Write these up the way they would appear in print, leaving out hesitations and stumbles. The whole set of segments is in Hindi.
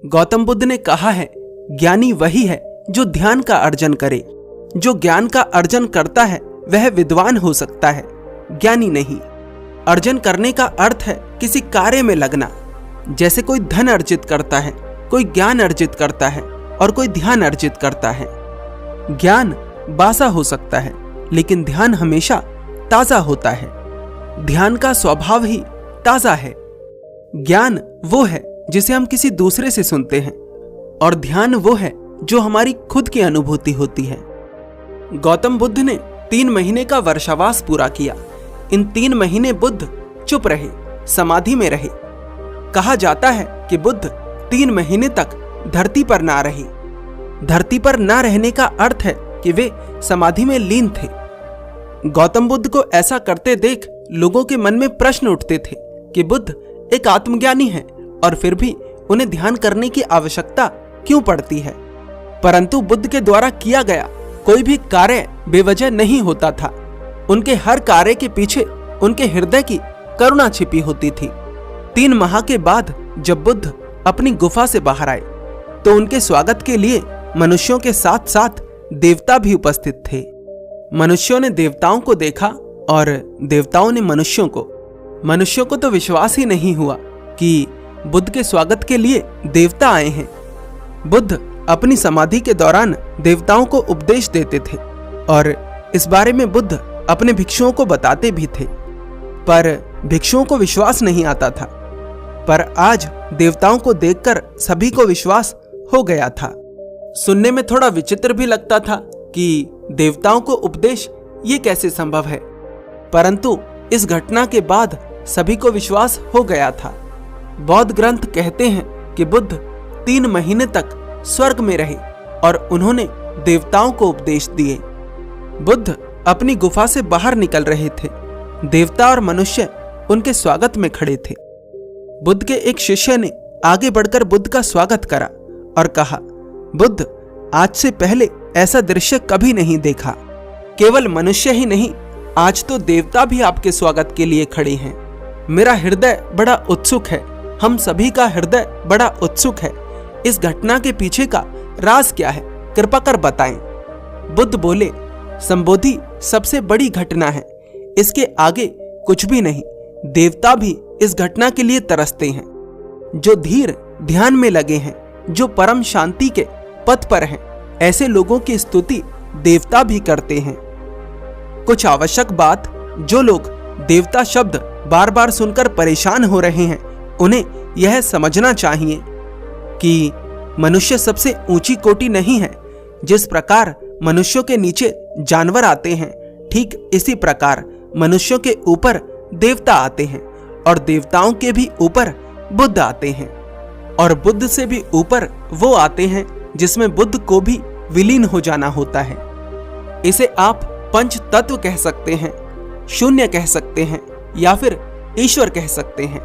गौतम बुद्ध ने कहा है, ज्ञानी वही है जो ध्यान का अर्जन करे। जो ज्ञान का अर्जन करता है वह विद्वान हो सकता है, ज्ञानी नहीं। अर्जन करने का अर्थ है किसी कार्य में लगना। जैसे कोई धन अर्जित करता है, कोई ज्ञान अर्जित करता है और कोई ध्यान अर्जित करता है। ज्ञान बासा हो सकता है लेकिन ध्यान हमेशा ताजा होता है। ध्यान का स्वभाव ही ताजा है। ज्ञान वो है जिसे हम किसी दूसरे से सुनते हैं और ध्यान वो है जो हमारी खुद की अनुभूति होती है। गौतम बुद्ध ने 3 महीने का वर्षावास पूरा किया। इन 3 महीने बुद्ध चुप रहे, समाधि में रहे। कहा जाता है कि बुद्ध 3 महीने तक धरती पर ना रहे। धरती पर ना रहने का अर्थ है कि वे समाधि में लीन थे। गौतम बुद्ध को ऐसा करते देख लोगों के मन में प्रश्न उठते थे कि बुद्ध एक आत्मज्ञानी है और फिर भी उन्हें ध्यान करने की आवश्यकता क्यों पड़ती है। परंतु बुद्ध के द्वारा किया गया कोई भी कार्य बेवजह नहीं होता था। उनके हर कार्य के पीछे उनके हृदय की करुणा छिपी होती थी। 3 माह के बाद जब बुद्ध अपनी गुफा से बाहर आए तो उनके स्वागत के लिए मनुष्यों के साथ साथ देवता भी उपस्थित थे। मनुष्यों ने देवताओं को देखा और देवताओं ने मनुष्यों को। मनुष्यों को तो विश्वास ही नहीं हुआ कि बुद्ध के स्वागत के लिए देवता आए हैं। बुद्ध अपनी समाधि के दौरान देवताओं को उपदेश देते थे और इस बारे में बुद्ध अपने भिक्षुओं को बताते भी थे, पर भिक्षुओं को विश्वास नहीं आता था। पर आज देवताओं को देखकर सभी को विश्वास हो गया था। सुनने में थोड़ा विचित्र भी लगता था कि देवताओं को उपदेश ये कैसे संभव है, परंतु इस घटना के बाद सभी को विश्वास हो गया था। बौद्ध ग्रंथ कहते हैं कि बुद्ध 3 महीने तक स्वर्ग में रहे और उन्होंने देवताओं को उपदेश दिए। बुद्ध अपनी गुफा से बाहर निकल रहे थे। देवता और मनुष्य उनके स्वागत में खड़े थे। बुद्ध के एक शिष्य ने आगे बढ़कर बुद्ध का स्वागत करा और कहा, बुद्ध, आज से पहले ऐसा दृश्य कभी नहीं देखा। केवल मनुष्य ही नहीं, आज तो देवता भी आपके स्वागत के लिए खड़े हैं। मेरा हृदय बड़ा उत्सुक है, हम सभी का हृदय बड़ा उत्सुक है। इस घटना के पीछे का राज क्या है, कृपा कर बताएं। बुद्ध बोले, संबोधि सबसे बड़ी घटना है, इसके आगे कुछ भी नहीं। देवता भी इस घटना के लिए तरसते हैं। जो धीर ध्यान में लगे हैं, जो परम शांति के पथ पर हैं, ऐसे लोगों की स्तुति देवता भी करते हैं। कुछ आवश्यक बात, जो लोग देवता शब्द बार बार सुनकर परेशान हो रहे हैं, उन्हें यह समझना चाहिए कि मनुष्य सबसे ऊंची कोटि नहीं है। जिस प्रकार मनुष्यों के नीचे जानवर आते हैं, ठीक इसी प्रकार मनुष्यों के ऊपर देवता आते हैं और देवताओं के भी ऊपर बुद्ध आते हैं और बुद्ध से भी ऊपर वो आते हैं जिसमें बुद्ध को भी विलीन हो जाना होता है। इसे आप पंच तत्व कह सकते हैं, शून्य कह सकते हैं या फिर ईश्वर कह सकते हैं।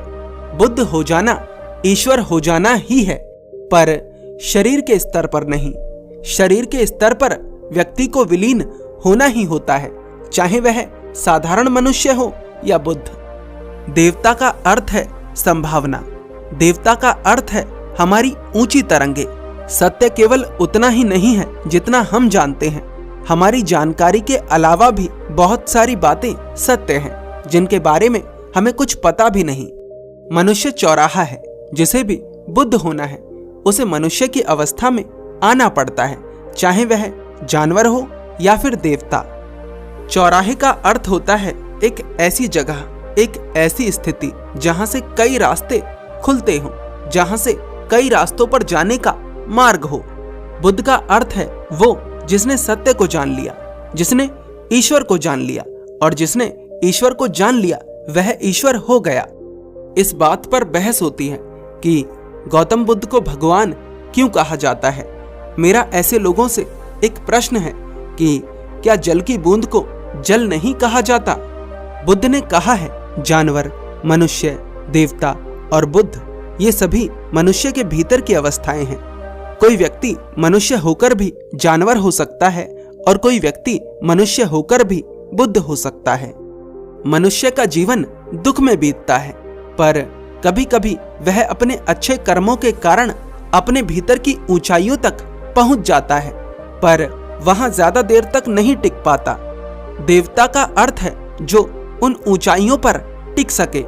बुद्ध हो जाना ईश्वर हो जाना ही है, पर शरीर के स्तर पर नहीं। शरीर के स्तर पर व्यक्ति को विलीन होना ही होता है, चाहे वह साधारण मनुष्य हो या बुद्ध। देवता का अर्थ है संभावना। देवता का अर्थ है हमारी ऊंची तरंगे। सत्य केवल उतना ही नहीं है जितना हम जानते हैं। हमारी जानकारी के अलावा भी बहुत सारी बातें सत्य हैं जिनके बारे में हमें कुछ पता भी नहीं। मनुष्य चौराहा है, जिसे भी बुद्ध होना है उसे मनुष्य की अवस्था में आना पड़ता है, चाहे वह जानवर हो या फिर देवता। चौराहे का अर्थ होता है एक ऐसी जगह, एक ऐसी स्थिति जहां से कई रास्ते खुलते हों, जहां से कई रास्तों पर जाने का मार्ग हो। बुद्ध का अर्थ है वो जिसने सत्य को जान लिया, जिसने ईश्वर को जान लिया, और जिसने ईश्वर को जान लिया वह ईश्वर हो गया। इस बात पर बहस होती है कि गौतम बुद्ध को भगवान क्यों कहा जाता है। मेरा ऐसे लोगों से एक प्रश्न है कि क्या जल की बूंद को जल नहीं कहा जाता? बुद्ध ने कहा है जानवर, मनुष्य, देवता और बुद्ध ये सभी मनुष्य के भीतर की अवस्थाएं हैं। कोई व्यक्ति मनुष्य होकर भी जानवर हो सकता है और कोई व्यक्ति मनुष्य होकर भी बुद्ध हो सकता है। मनुष्य का जीवन दुख में बीतता है, पर कभी कभी वह अपने अच्छे कर्मों के कारण अपने भीतर की ऊंचाइयों तक पहुंच जाता है, पर वहां ज्यादा देर तक नहीं टिक पाता। देवता का अर्थ है जो उन ऊंचाइयों पर टिक सके।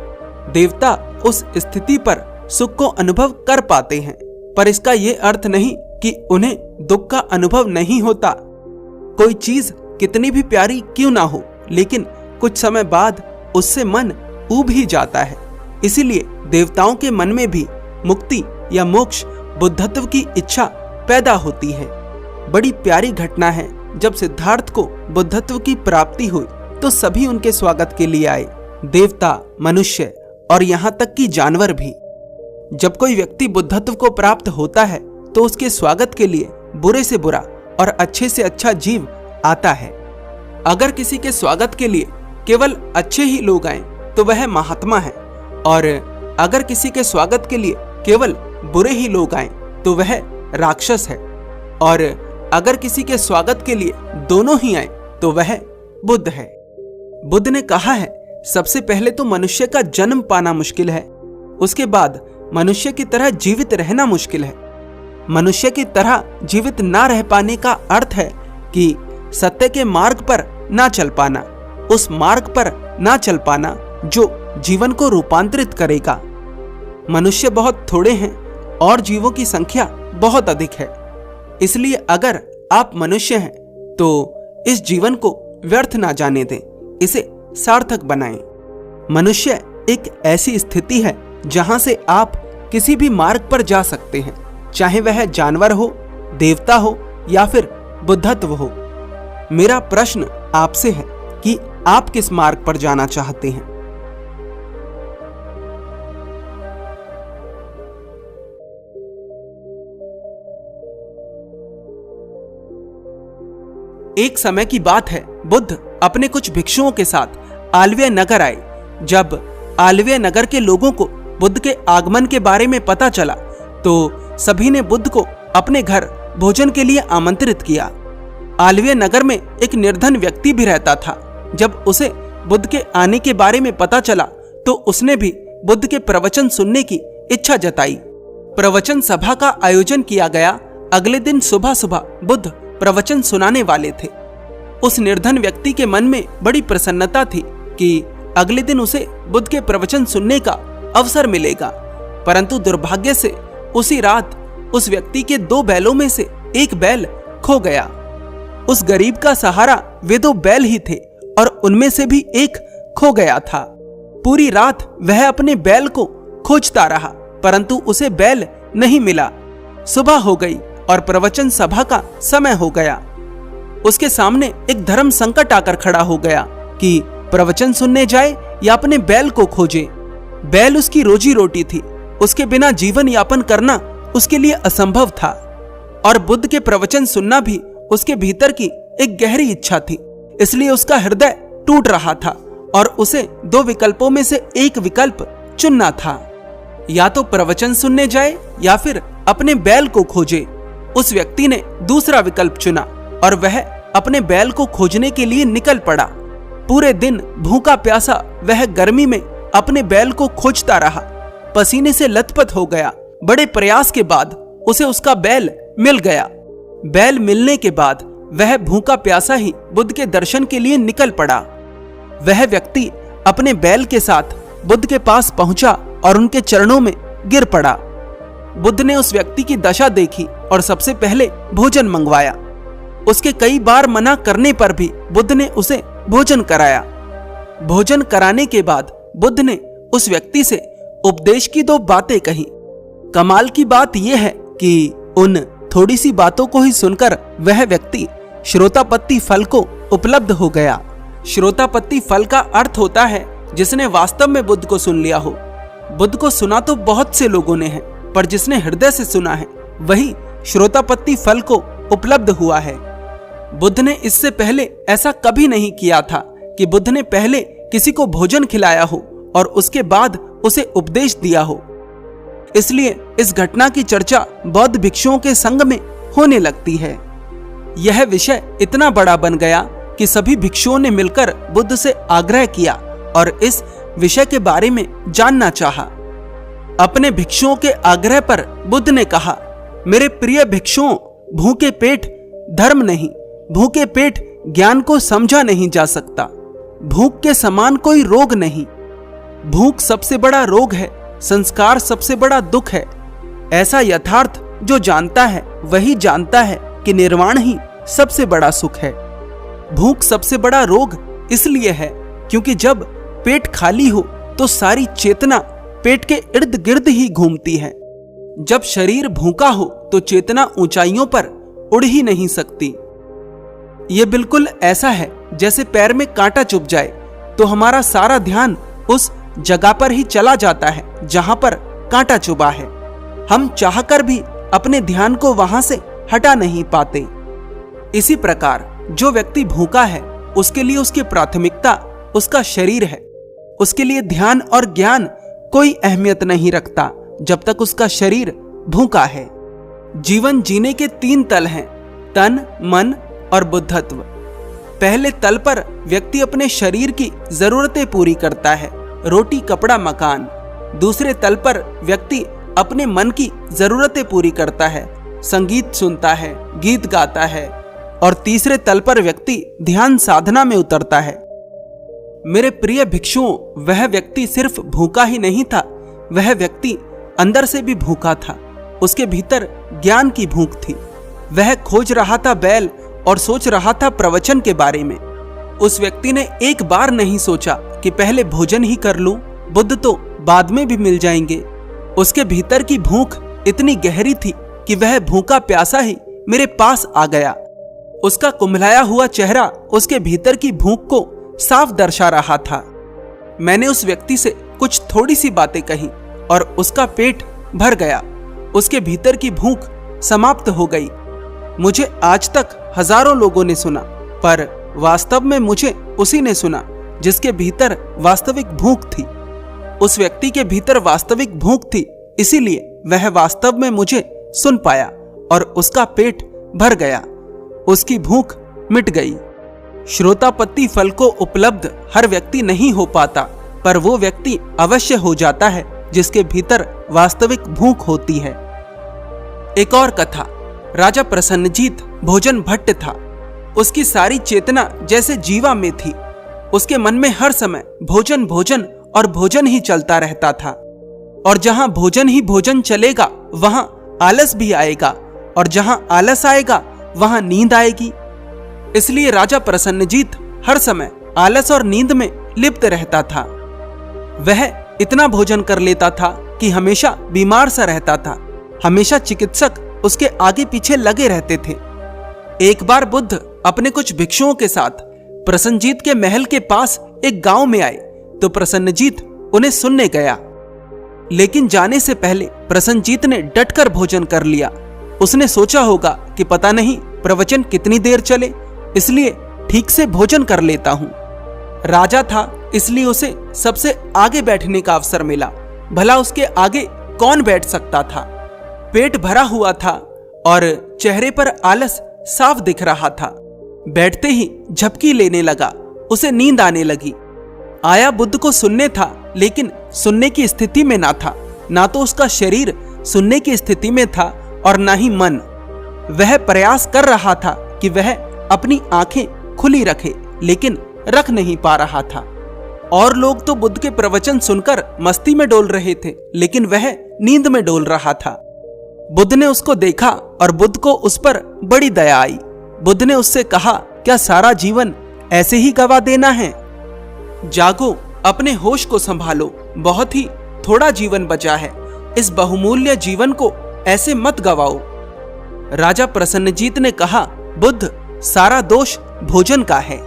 देवता उस स्थिति पर सुख को अनुभव कर पाते हैं, पर इसका ये अर्थ नहीं कि उन्हें दुख का अनुभव नहीं होता। कोई चीज कितनी भी प्यारी क्यों ना हो, लेकिन कुछ समय बाद उससे मन ऊब ही जाता है। इसीलिए देवताओं के मन में भी मुक्ति या मोक्ष, बुद्धत्व की इच्छा पैदा होती है। बड़ी प्यारी घटना है, जब सिद्धार्थ को बुद्धत्व की प्राप्ति हुई तो सभी उनके स्वागत के लिए आए, देवता, मनुष्य और यहाँ तक कि जानवर भी। जब कोई व्यक्ति बुद्धत्व को प्राप्त होता है तो उसके स्वागत के लिए बुरे से बुरा और अच्छे से अच्छा जीव आता है। अगर किसी के स्वागत के लिए केवल अच्छे ही लोग आए तो वह महात्मा है, और अगर किसी के स्वागत के लिए केवल बुरे ही लोग आए तो वह राक्षस है, और अगर किसी के स्वागत के लिए दोनों ही आए तो वह बुद्ध है। बुद्ध ने कहा है, सबसे पहले तो मनुष्य का जन्म पाना मुश्किल है, उसके बाद मनुष्य की तरह जीवित रहना मुश्किल है। मनुष्य की तरह जीवित ना रह पाने का अर्थ है कि सत्य के मार्ग पर ना चल पाना, उस मार्ग पर ना चल पाना जो जीवन को रूपांतरित करेगा। मनुष्य बहुत थोड़े हैं और जीवों की संख्या बहुत अधिक है, इसलिए अगर आप मनुष्य हैं तो इस जीवन को व्यर्थ ना जाने दें, इसे सार्थक बनाएं। मनुष्य एक ऐसी स्थिति है जहां से आप किसी भी मार्ग पर जा सकते हैं, चाहे वह जानवर हो, देवता हो या फिर बुद्धत्व हो। मेरा प्रश्न आपसे है कि आप किस मार्ग पर जाना चाहते हैं। एक समय की बात है, बुद्ध अपने कुछ भिक्षुओं के साथ आलव्य नगर आए। जब आलव्य नगर के लोगों को बुद्ध के आगमन के बारे में पता चला तो सभी ने बुद्ध को अपने घर भोजन के लिए आमंत्रित किया। आलव्य नगर में एक निर्धन व्यक्ति भी रहता था। जब उसे बुद्ध के आने के बारे में पता चला तो उसने भी बुद्ध के प्रवचन सुनने की इच्छा जताई। प्रवचन सभा का आयोजन किया गया। अगले दिन सुबह सुबह बुद्ध प्रवचन सुनाने वाले थे। उस निर्धन व्यक्ति के मन में बड़ी प्रसन्नता थी कि अगले दिन उसे बुद्ध के प्रवचन सुनने का अवसर मिलेगा, परंतु दुर्भाग्य से उसी रात उस व्यक्ति के 2 बैलों में से एक बैल खो गया। उस गरीब का सहारा वे 2 बैल ही थे और उनमें से भी एक खो गया था। पूरी रात वह अपने बैल को खोजता रहा, परंतु उसे बैल नहीं मिला। सुबह हो गई और प्रवचन सभा का समय हो गया। उसके सामने एक धर्म संकट आकर खड़ा हो गया कि प्रवचन सुनने जाए या अपने बैल को खोजे। बैल उसकी रोजी रोटी थी, उसके बिना जीवन यापन करना उसके लिए असंभव था, और बुद्ध के प्रवचन सुनना भी उसके भीतर की एक गहरी इच्छा थी। इसलिए उसका हृदय टूट रहा था और उसे 2 विकल्पों में से एक विकल्प चुनना था, या तो प्रवचन सुनने जाए या फिर अपने बैल को खोजे। उस व्यक्ति ने दूसरा विकल्प चुना और वह अपने बैल को खोजने के लिए निकल पड़ा। पूरे दिन भूखा प्यासा वह गर्मी में अपने बैल को खोजता रहा, पसीने से लथपथ हो गया। बड़े प्रयास के बाद उसे उसका बैल मिल गया। बैल मिलने के बाद वह भूखा प्यासा ही बुद्ध के दर्शन के लिए निकल पड़ा। वह व्यक्ति अपने बैल के साथ बुद्ध के पास पहुंचा और उनके चरणों में गिर पड़ा। बुद्ध ने उस व्यक्ति की दशा देखी और सबसे पहले भोजन मंगवाया। उसके कई बार मना करने पर भी बुद्ध ने उसे भोजन कराया। भोजन कराने के बाद बुद्ध ने उस व्यक्ति से उपदेश की 2 बातें कही। कमाल की बात यह है कि उन थोड़ी सी बातों को ही सुनकर वह व्यक्ति श्रोतापत्ति फल को उपलब्ध हो गया। श्रोतापत्ति फल का अर्थ होता है जिसने वास्तव में बुद्ध को सुन लिया हो। बुद्ध को सुना तो बहुत से लोगों ने है, पर जिसने हृदय से सुना है वही श्रोतापत्ति फल को उपलब्ध हुआ है। बुद्ध ने इससे पहले ऐसा कभी नहीं किया था कि बुद्ध ने पहले किसी को भोजन खिलाया हो और उसके बाद उसे उपदेश दिया हो। इसलिए इस घटना की चर्चा बौद्ध भिक्षुओं के संग में होने लगती है। यह विषय इतना बड़ा बन गया कि सभी भिक्षुओं ने मिलकर बुद्ध से आग्रह किया और इस विषय के बारे में जानना चाहा। अपने भिक्षुओं के आग्रह पर बुद्ध ने कहा मेरे प्रिय भिक्षुओं, भूखे पेट धर्म नहीं, भूखे पेट ज्ञान को समझा नहीं जा सकता। भूख के समान कोई रोग नहीं। भूख सबसे बड़ा रोग है, संस्कार सबसे बड़ा दुख है। ऐसा यथार्थ जो जानता है वही जानता है कि निर्वाण ही सबसे बड़ा सुख है। भूख सबसे बड़ा रोग इसलिए है क्योंकि जब पेट खाली हो तो सारी चेतना पेट के इर्द गिर्द ही घूमती है। जब शरीर भूखा हो तो चेतना ऊंचाइयों पर उड़ ही नहीं सकती। यह बिल्कुल ऐसा है जैसे पैर में कांटा चुभ जाए तो हमारा सारा ध्यान उस जगह पर ही चला जाता है जहां पर कांटा चुभा है। हम चाहकर भी अपने ध्यान को वहां से हटा नहीं पाते। इसी प्रकार जो व्यक्ति भूखा है उसके लिए उसकी प्राथमिकता उसका शरीर है। उसके लिए ध्यान और ज्ञान कोई अहमियत नहीं रखता जब तक उसका शरीर भूखा है। जीवन जीने के 3 तल हैं, तन, मन और बुद्धत्व। पहले तल पर व्यक्ति अपने शरीर की जरूरतें पूरी करता है, रोटी, कपड़ा, मकान। दूसरे तल पर व्यक्ति अपने मन की जरूरतें पूरी करता है, संगीत सुनता है, गीत गाता है। और तीसरे तल पर व्यक्ति ध्यान साधना में उतरता है। मेरे प्रिय भिक्षुओं, वह व्यक्ति सिर्फ भूखा ही नहीं था, वह व्यक्ति अंदर से भी भूखा था। उसके भीतर ज्ञान की भूख थी। वह खोज रहा था बैल और सोच रहा था प्रवचन के बारे में। उस व्यक्ति ने एक बार नहीं सोचा कि पहले भोजन ही कर लूं, बुद्ध तो बाद में भी मिल जाएंगे। उसके भीतर की भूख इतनी गहरी थी कि वह भूखा प्यासा ही मेरे पास आ गया। उसका कुम्हलाया हुआ चेहरा उसके भीतर की भूख को साफ दर्शा रहा था। मैंने उस व्यक्ति से कुछ थोड़ी सी बातें कही और उसका पेट भर गया। उसके भीतर की भूख समाप्त हो गई। मुझे आज तक हजारों लोगों ने सुना, पर वास्तव में मुझे उसी ने सुना जिसके भीतर वास्तविक भूख थी। उस व्यक्ति के भीतर वास्तविक भूख थी, इसीलिए वह वास्तव में मुझे सुन पाया और उसका पेट भर गया। उसकी भूख मिट गई। श्रोतापत्ति फल को उपलब्ध हर व्यक्ति नहीं हो पाता, पर वो व्यक्ति अवश्य हो जाता है जिसके भीतर वास्तविक भूख होती है। एक और कथा। राजा प्रसन्नजीत भोजन भट्ट था। उसकी सारी चेतना जैसे जीवा में थी। उसके मन में हर समय भोजन भोजन और भोजन ही चलता रहता था। और जहां भोजन ही भोजन चलेगा वहां आलस भी आएगा, और जहां आलस आएगा वहां नींद आएगी। इसलिए राजा प्रसन्नजीत हर समय आलस और नींद में लिप्त रहता था। वह इतना भोजन कर लेता था कि हमेशा बीमार सा रहता था। हमेशा चिकित्सक उसके आगे पीछे लगे रहते थे। एक बार बुद्ध अपने कुछ भिक्षुओं के साथ प्रसन्नजीत के महल के पास एक गांव में आए तो प्रसन्नजीत उन्हें सुनने गया। लेकिन जाने से पहले प्रसन्नजीत ने डटकर भोजन कर लिया। उसने सोचा होगा कि पता नहीं प्रवचन कितनी देर चले, इसलिए ठीक से भोजन कर लेता हूं। राजा था इसलिए उसे सबसे आगे बैठने का अवसर मिला। भला उसके आगे कौन बैठ सकता था। पेट भरा हुआ था और चेहरे पर आलस साफ दिख रहा था। बैठते ही झपकी लेने लगा। उसे नींद आने लगी। आया बुद्ध को सुनने था, लेकिन सुनने की स्थिति में ना था। ना तो उसका शरीर सुनने की स्थिति में था और ना ही मन। वह प्रयास कर रहा था कि वह अपनी आंखें खुली रखे, लेकिन रख नहीं पा रहा था। और लोग तो बुद्ध के प्रवचन सुनकर मस्ती में डोल रहे थे, लेकिन वह नींद में डोल रहा था। बुद्ध ने उसको देखा और बुद्ध को उस पर बड़ी दया आई। बुद्ध ने उससे कहा, क्या सारा जीवन ऐसे ही गवा देना है? जागो, अपने होश को संभालो। बहुत ही थोड़ा जीवन बचा है। इस बहुमूल्य जीवन को ऐसे मत गवाओ। राजा प्रसन्नजीत ने कहा, बुद्ध, सारा दोष भोजन का है।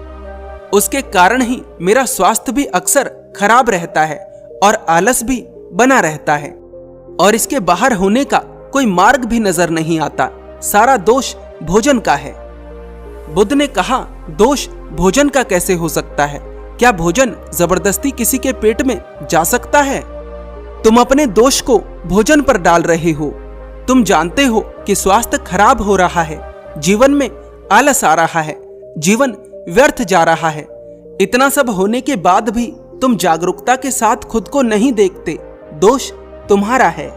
उसके कारण ही मेरा स्वास्थ्य भी अक्सर खराब रहता है और आलस भी बना रहता है, और इसके बाहर होने का कोई मार्ग भी नजर नहीं आता। सारा दोष भोजन का है। बुद्ध ने कहा, दोष भोजन का कैसे हो सकता है? क्या भोजन जबरदस्ती किसी के पेट में जा सकता है? तुम अपने दोष को भोजन पर डाल रहे हो। तुम जानते हो कि स्वास्थ्य खराब हो रहा है, जीवन में आलस आ रहा है, जीवन व्यर्थ जा रहा है। इतना सब होने के बाद भी तुम जागरूकता के साथ खुद को नहीं देखते। दोष तुम्हारा है।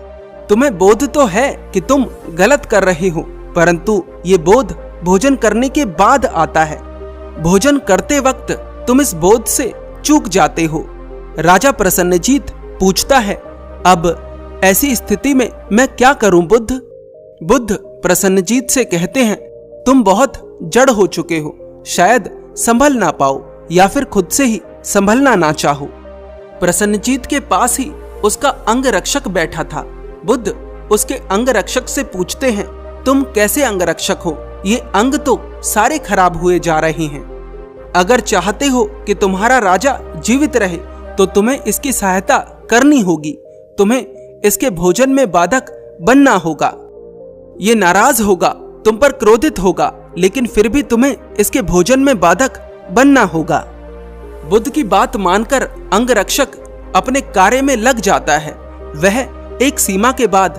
तुम्हें बोध तो है कि तुम गलत कर रहे हो, परंतु ये बोध भोजन करने के बाद आता है। भोजन करते वक्त तुम इस बोध से चूक जाते हो। राजा प्रसन्नजीत पूछता है, अब ऐसी स्थिति में मैं क्या करूं बुद्ध? बुद्ध प्रसन्नजीत से कहते हैं, तुम बहुत जड़ हो चुके हो, शायद संभल ना पाओ या फिर खुद से ही संभलना ना चाहो। प्रसन्नजीत के पास ही उसका अंगरक्षक बैठा था। बुद्ध उसके अंगरक्षक से पूछते हैं, तुम कैसे अंगरक्षक हो? ये अंग तो सारे खराब हुए जा रहे हैं। अगर चाहते हो कि तुम्हारा राजा जीवित रहे तो तुम्हें इसकी सहायता करनी होगी। तुम्हें इसके भोजन में बाधक बनना होगा। ये नाराज होगा, तुम पर क्रोधित होगा, लेकिन फिर भी तुम्हें इसके भोजन में बाधक बनना होगा। बुद्ध की बात मानकर अंगरक्षक अपने कार्य में लग जाता है। वह एक सीमा के बाद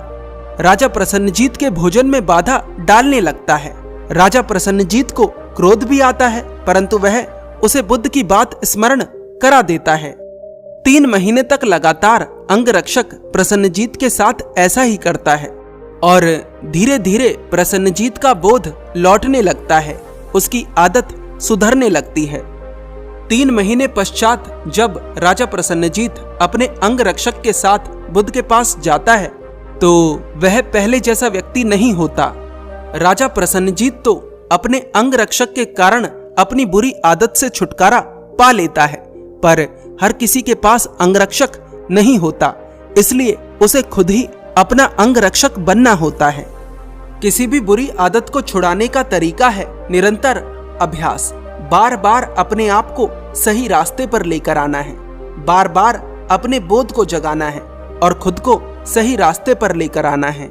राजा प्रसन्नजीत के भोजन में बाधा डालने लगता है। राजा प्रसन्नजीत को क्रोध भी आता है, परंतु वह उसे बुद्ध की बात स्मरण करा देता है। 3 महीने तक लगातार अंगरक्षक प्रसन्नजीत के साथ ऐसा ही करता है और धीरे धीरे प्रसन्नजीत का बोध लौटने लगता है। उसकी आदत सुधरने लगती है। 3 महीने पश्चात जब राजा प्रसन्नजीत अपने अंगरक्षक के साथ बुद्ध के पास जाता है तो वह पहले जैसा व्यक्ति नहीं होता। राजा प्रसन्नजीत तो अपने अंगरक्षक के कारण अपनी बुरी आदत से छुटकारा पा लेता है, पर हर किसी के पास अंगरक्षक नहीं होता, इसलिए उसे खुद ही अपना अंगरक्षक बनना होता है। किसी भी बुरी आदत को छुड़ाने का तरीका है निरंतर अभ्यास। बार बार अपने आप को सही रास्ते पर लेकर आना है, बार बार अपने बोध को जगाना है और खुद को सही रास्ते पर लेकर आना है।